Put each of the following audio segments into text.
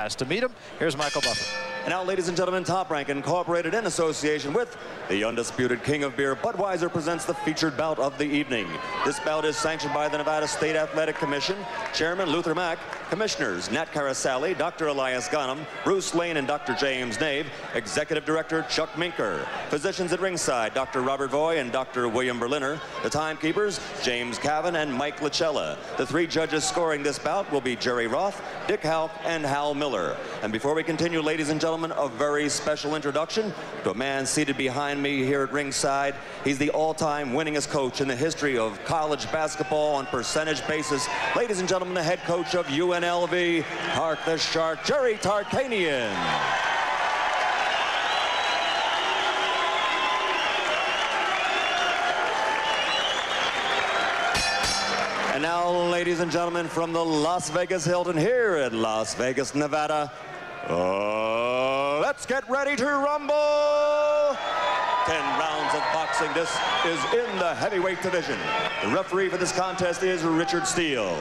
To meet him, here's Michael Buffer. And now, ladies and gentlemen, Top Rank Incorporated, in association with the undisputed king of beer, Budweiser, presents the featured bout of the evening. This bout is sanctioned by the Nevada State Athletic Commission, Chairman Luther Mack, Commissioners Nat Carasali, Dr. Elias Ghanem, Bruce Lane, and Dr. James Nave, Executive Director Chuck Minker, physicians at ringside, Dr. Robert Voy and Dr. William Berliner, the timekeepers, James Cavan and Mike Lachella. The three judges scoring this bout will be Jerry Roth, Dick Houck, and Hal Miller. And before we continue, ladies and gentlemen, a very special introduction to a man seated behind me here at ringside. He's the all-time winningest coach in the history of college basketball on percentage basis. Ladies and gentlemen, the head coach of UNLV, Hark the Shark, Jerry Tarkanian. And now, ladies and gentlemen, from the Las Vegas Hilton here at Las Vegas, Nevada, let's get ready to rumble! 10 rounds of boxing. This is in the heavyweight division. The referee for this contest is Richard Steele.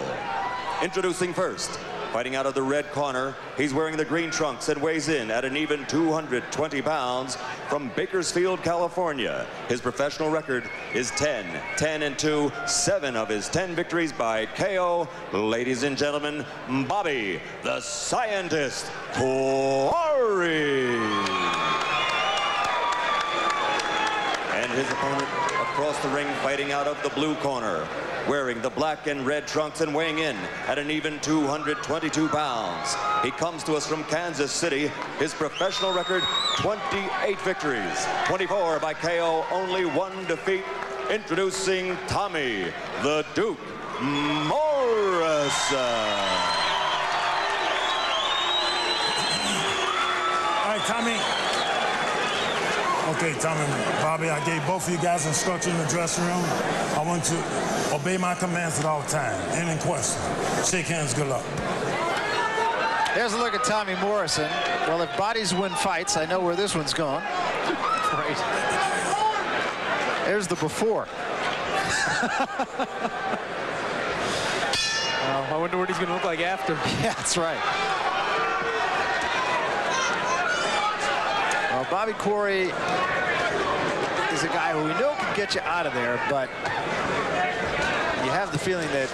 Introducing first, fighting out of the red corner, he's wearing the green trunks and weighs in at an even 220 pounds from Bakersfield, California. His professional record is 10-2, 7 of his 10 victories by KO. Ladies and gentlemen, Bobby, the Scientist, Quarry. And his opponent across the ring, fighting out of the blue corner, wearing the black and red trunks and weighing in at an even 222 pounds. He comes to us from Kansas City. His professional record, 28 victories, 24 by KO, only 1 defeat. Introducing Tommy, the Duke Morrison. All right, Tommy. Okay, Tommy, Bobby, I gave both of you guys instructions in the dressing room. I want you to obey my commands at all times. Any question? Shake hands, good luck. There's a look at Tommy Morrison. Well, if bodies win fights, I know where this one's going. Right. There's the before. I wonder what he's going to look like after. Yeah, that's right. Well, Bobby Quarry is a guy who we know can get you out of there, but you have the feeling that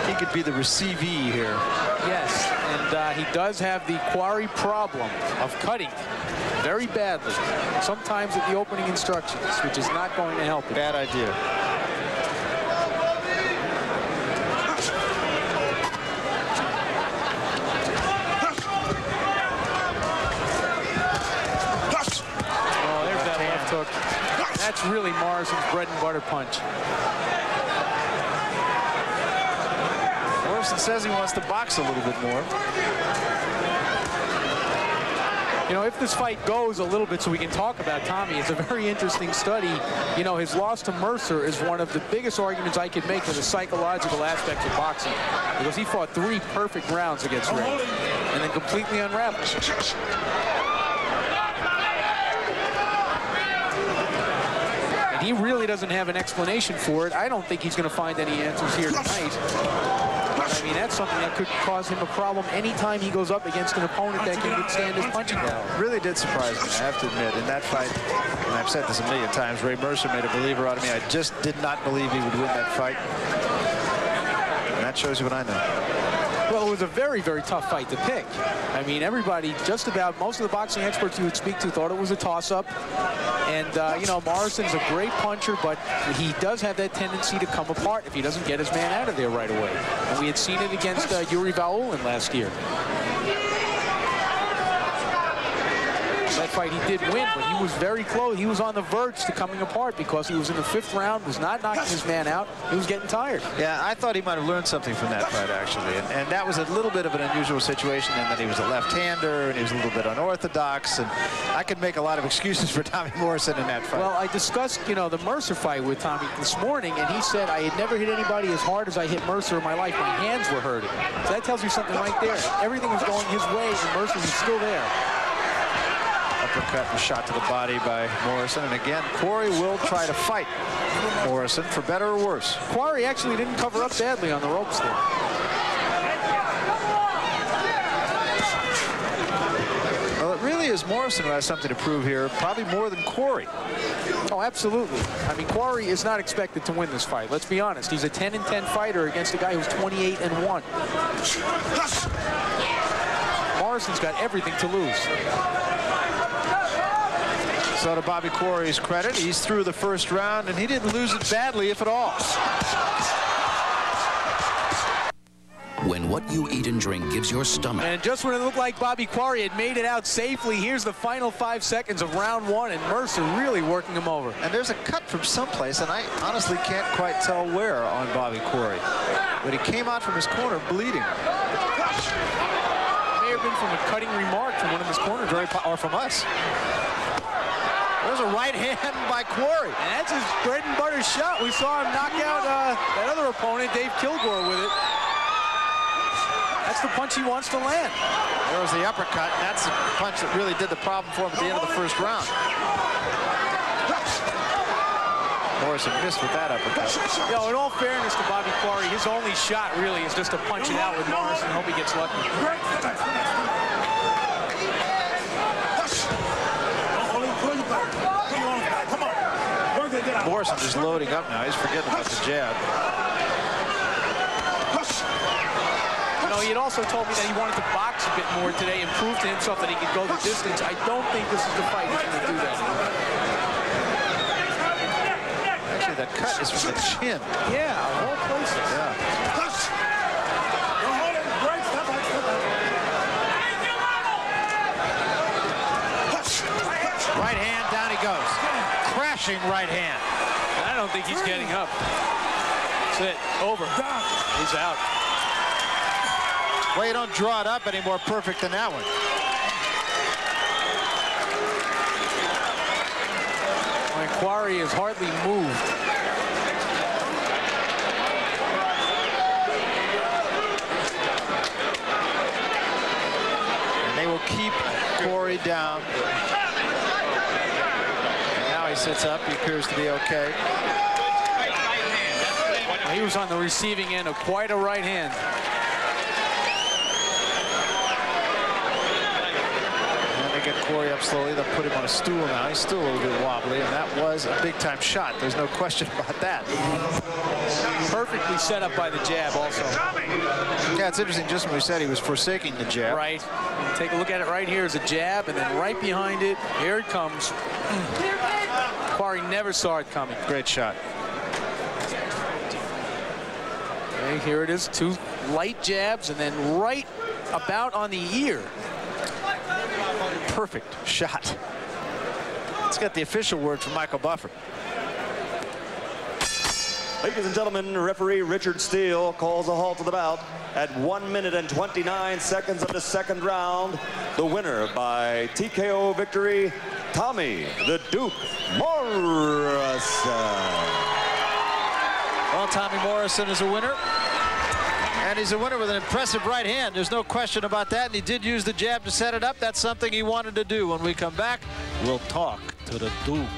he could be the receivee here. Yes, and he does have the Quarry problem of cutting very badly, sometimes at the opening instructions, which is not going to help him. Bad idea. That's really Morrison's bread and butter punch. Morrison says he wants to box a little bit more. You know, if this fight goes a little bit so we can talk about Tommy, it's a very interesting study. You know, his loss to Mercer is one of the biggest arguments I could make for the psychological aspects of boxing, because he fought 3 perfect rounds against Ray and then completely unraveled. He really doesn't have an explanation for it. I don't think he's going to find any answers here tonight. But, I mean, that's something that could cause him a problem anytime he goes up against an opponent that can withstand his punching power. Really did surprise me, I have to admit. In that fight, and I've said this a million times, Ray Mercer made a believer out of me. I just did not believe he would win that fight. And that shows you what I know. Well, it was a very, very tough fight to pick. I mean, everybody, just about most of the boxing experts you would speak to thought it was a toss-up. And, you know, Morrison's a great puncher, but he does have that tendency to come apart if he doesn't get his man out of there right away. And we had seen it against Yuri Vaulin last year. That fight he did win, but he was very close. He was on the verge to coming apart because he was in the 5th round, was not knocking his man out. He was getting tired. Yeah, I thought he might have learned something from that fight, actually. And that was a little bit of an unusual situation in that he was a left-hander and he was a little bit unorthodox. And I could make a lot of excuses for Tommy Morrison in that fight. Well, I discussed, you know, the Mercer fight with Tommy this morning, and he said, I had never hit anybody as hard as I hit Mercer in my life. My hands were hurting. So that tells you something right there. Everything was going his way, and Mercer was still there. Uppercut and shot to the body by Morrison. And again, Quarry will try to fight Morrison for better or worse. Quarry actually didn't cover up badly on the ropes there. is Morrison who has something to prove here, probably more than Quarry. Oh, absolutely. I mean, Quarry is not expected to win this fight. Let's be honest. He's a 10-10 fighter against a guy who's 28-1. Morrison's got everything to lose. So to Bobby Quarry's credit, he's through the first round, and he didn't lose it badly, if at all. When what you eat and drink gives your stomach. And just when it looked like Bobby Quarry had made it out safely, here's the final 5 seconds of round 1, and Mercer really working him over. And there's a cut from someplace, and I honestly can't quite tell where on Bobby Quarry. But he came out from his corner bleeding. May have been from a cutting remark from one of his corners. Or from us. There's a right hand by Quarry. And that's his bread and butter shot. We saw him knock out that other opponent, Dave Kilgore, with it. That's the punch he wants to land. There was the uppercut. That's the punch that really did the problem for him at the end of the first round. Morrison missed with that uppercut. Yo, in all fairness to Bobby Quarry, his only shot really is just to punch it out with Morrison. Hope he gets lucky. Morrison is loading up now. He's forgetting about the jab. You know, he had also told me that he wanted to box a bit more today and prove to himself that he could go the distance. I don't think this is the fight he's going to do that. Actually, that cut is from the chin. Yeah, of all places. Yeah. Right hand, down he goes. Crashing right hand. I don't think he's getting up. That's it. Over. He's out. Well, you don't draw it up any more perfect than that one. When Quarry has hardly moved. And they will keep Quarry down. And now he sits up. He appears to be okay. He was on the receiving end of quite a right hand. Get Quarry up slowly. They'll put him on a stool now. He's still a little bit wobbly, and that was a big-time shot. There's no question about that. Perfectly set up by the jab also. Yeah, it's interesting. Just when we said he was forsaking the jab. Right. Take a look at it right here as a jab, and then right behind it, here it comes. Quarry never saw it coming. Great shot. Okay, here it is. 2 light jabs, and then right about on the ear. Perfect shot. Let's get the official word from Michael Buffer. Ladies and gentlemen, referee Richard Steele calls a halt to the bout at 1 minute and 29 seconds of the second round. The winner by TKO victory, Tommy the Duke Morrison. Well, Tommy Morrison is a winner. And he's a winner with an impressive right hand. There's no question about that. And he did use the jab to set it up. That's something he wanted to do. When we come back, we'll talk to the Duke.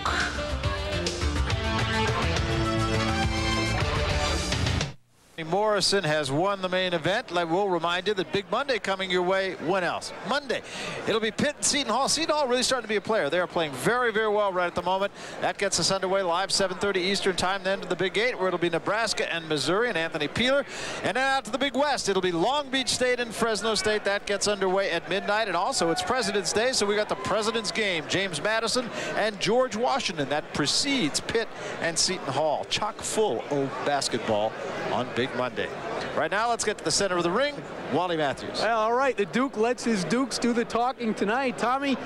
Morrison has won the main event. We'll remind you that Big Monday coming your way. When else? Monday. It'll be Pitt and Seton Hall. Seton Hall really starting to be a player. They are playing very, very well right at the moment. That gets us underway live 7:30 Eastern time, then to the Big 8, where it'll be Nebraska and Missouri and Anthony Peeler. And then out to the Big West. It'll be Long Beach State and Fresno State. That gets underway at midnight. And also, it's President's Day, so we got the President's Game. James Madison and George Washington. That precedes Pitt and Seton Hall. Chock full of basketball on Big Monday. Right now, let's get to the center of the ring. Wally Matthews. Well, all right, the Duke lets his Dukes do the talking tonight. Tommy,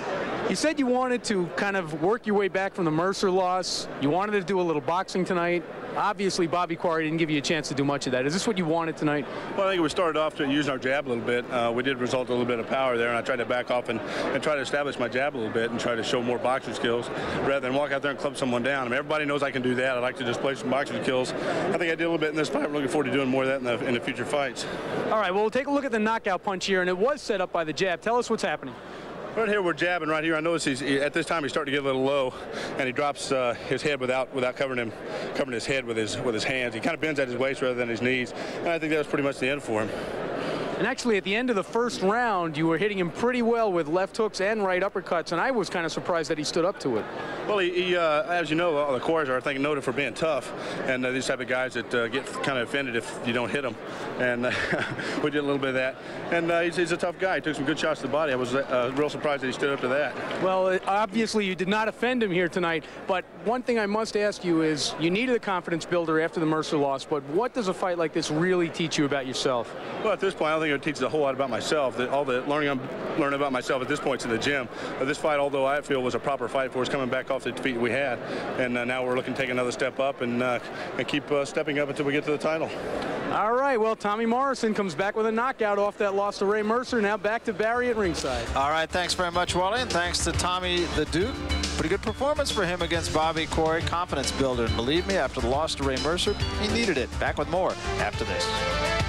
you said you wanted to kind of work your way back from the Mercer loss. You wanted to do a little boxing tonight. Obviously, Bobby Quarry didn't give you a chance to do much of that. Is this what you wanted tonight? Well, I think we started off using our jab a little bit. We did result in a little bit of power there, and I tried to back off and try to establish my jab a little bit and try to show more boxing skills rather than walk out there and club someone down. I mean, everybody knows I can do that. I like to just play some boxing skills. I think I did a little bit in this fight. We're looking forward to doing more of that in the future fights. All right, well, we'll take a look at the knockout punch here, and it was set up by the jab. Tell us what's happening. Right here, we're jabbing right here. I notice at this time he's starting to get a little low, and he drops his head without covering his head with his hands. He kind of bends at his waist rather than his knees, and I think that was pretty much the end for him. And actually, at the end of the first round, you were hitting him pretty well with left hooks and right uppercuts, and I was kind of surprised that he stood up to it. Well, he as you know, the Quarrys are, I think, noted for being tough, and these type of guys that get kind of offended if you don't hit them. And we did a little bit of that. And he's a tough guy. He took some good shots to the body. I was real surprised that he stood up to that. Well, obviously, you did not offend him here tonight, but one thing I must ask you is, you needed a confidence builder after the Mercer loss, but what does a fight like this really teach you about yourself? Well, at this point, I don't think it teaches a whole lot about myself. All the learning I'm learning about myself at this point is in the gym. This fight, although I feel was a proper fight for us, coming back off the defeat we had, and now we're looking to take another step up and keep stepping up until we get to the title. All right, well, Tommy Morrison comes back with a knockout off that loss to Ray Mercer. Now back to Barry at ringside. All right, thanks very much, Wally, and thanks to Tommy the Duke. Pretty good performance for him against Bobby Quarry. Confidence builder, and believe me, after the loss to Ray Mercer, he needed it. Back with more after this.